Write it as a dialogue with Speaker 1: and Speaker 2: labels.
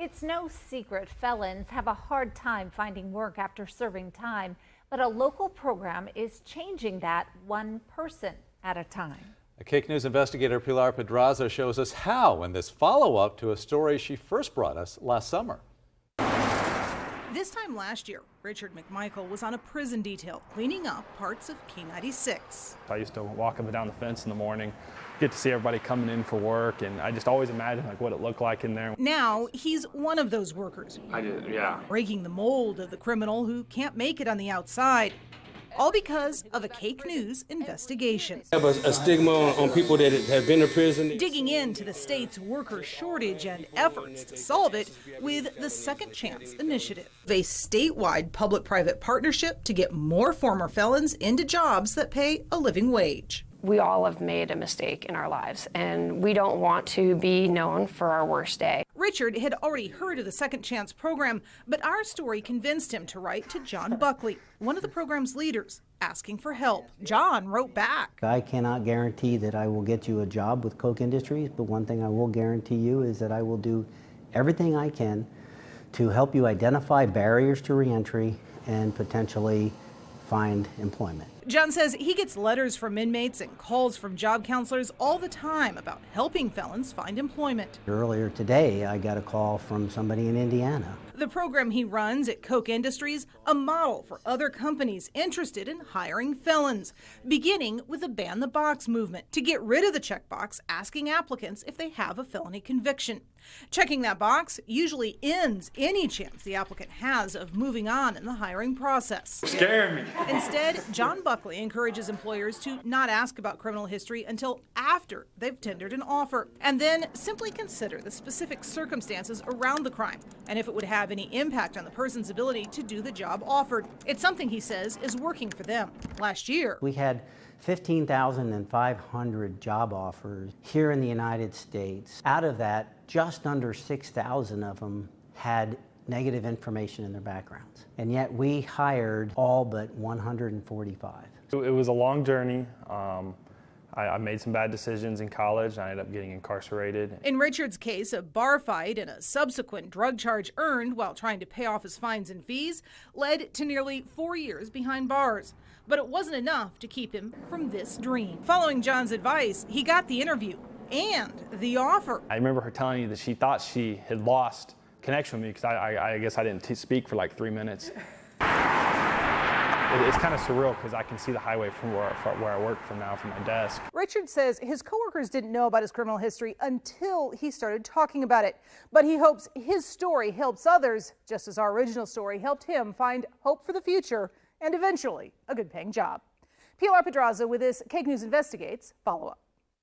Speaker 1: It's no secret felons have a hard time finding work after serving time, but a local program is changing that one person at a time.
Speaker 2: KAKE News investigator Pilar Pedraza shows us how in this follow-up to a story she first brought us last summer.
Speaker 3: This time last year, Richard McMichael was on a prison detail cleaning up parts of K96.
Speaker 4: I used to walk up and down the fence in the morning, get to see everybody coming in for work, and I just always imagined what it looked like in there.
Speaker 3: Now he's one of those workers. Breaking the mold of the criminal who can't make it on the outside. All because of a KAKE News investigation.
Speaker 5: We have a stigma on people that have been to prison.
Speaker 3: Digging into the state's worker shortage and efforts to solve it with the Second Chance Initiative, a statewide public-private partnership to get more former felons into jobs that pay a living wage.
Speaker 6: We all have made a mistake in our lives, and we don't want to be known for our worst day.
Speaker 3: Richard had already heard of the Second Chance program, but our story convinced him to write to John Buckley, one of the program's leaders, asking for help. John wrote back.
Speaker 7: I cannot guarantee that I will get you a job with Koch Industries, but one thing I will guarantee you is that I will do everything I can to help you identify barriers to reentry and potentially find employment.
Speaker 3: John says he gets letters from inmates and calls from job counselors all the time about helping felons find employment.
Speaker 7: Earlier today, I got a call from somebody in Indiana.
Speaker 3: The program he runs at Koch Industries, a model for other companies interested in hiring felons, beginning with the Ban the Box movement to get rid of the checkbox asking applicants if they have a felony conviction. Checking that box usually ends any chance the applicant has of moving on in the hiring process.
Speaker 4: Scaring me.
Speaker 3: Instead, John Buckley encourages employers to not ask about criminal history until after they've tendered an offer, and then simply consider the specific circumstances around the crime and if it would have any impact on the person's ability to do the job offered. It's something he says is working for them. Last year,
Speaker 7: we had 15,500 job offers here in the United States. Out of that, just under 6,000 of them had negative information in their backgrounds. And yet we hired all but 145.
Speaker 4: It was a long journey. I made some bad decisions in college. I ended up getting incarcerated.
Speaker 3: In Richard's case, a bar fight and a subsequent drug charge earned while trying to pay off his fines and fees led to nearly 4 years behind bars. But it wasn't enough to keep him from this dream. Following John's advice, he got the interview and the offer.
Speaker 4: I remember her telling me that she thought she had lost connection with me because I guess I didn't speak for like 3 minutes. It's kind of surreal because I can see the highway from where I work from now, from my desk.
Speaker 3: Richard says his coworkers didn't know about his criminal history until he started talking about it. But he hopes his story helps others, just as our original story helped him find hope for the future and eventually a good-paying job. Pilar Pedraza with this KAKE News Investigates follow-up.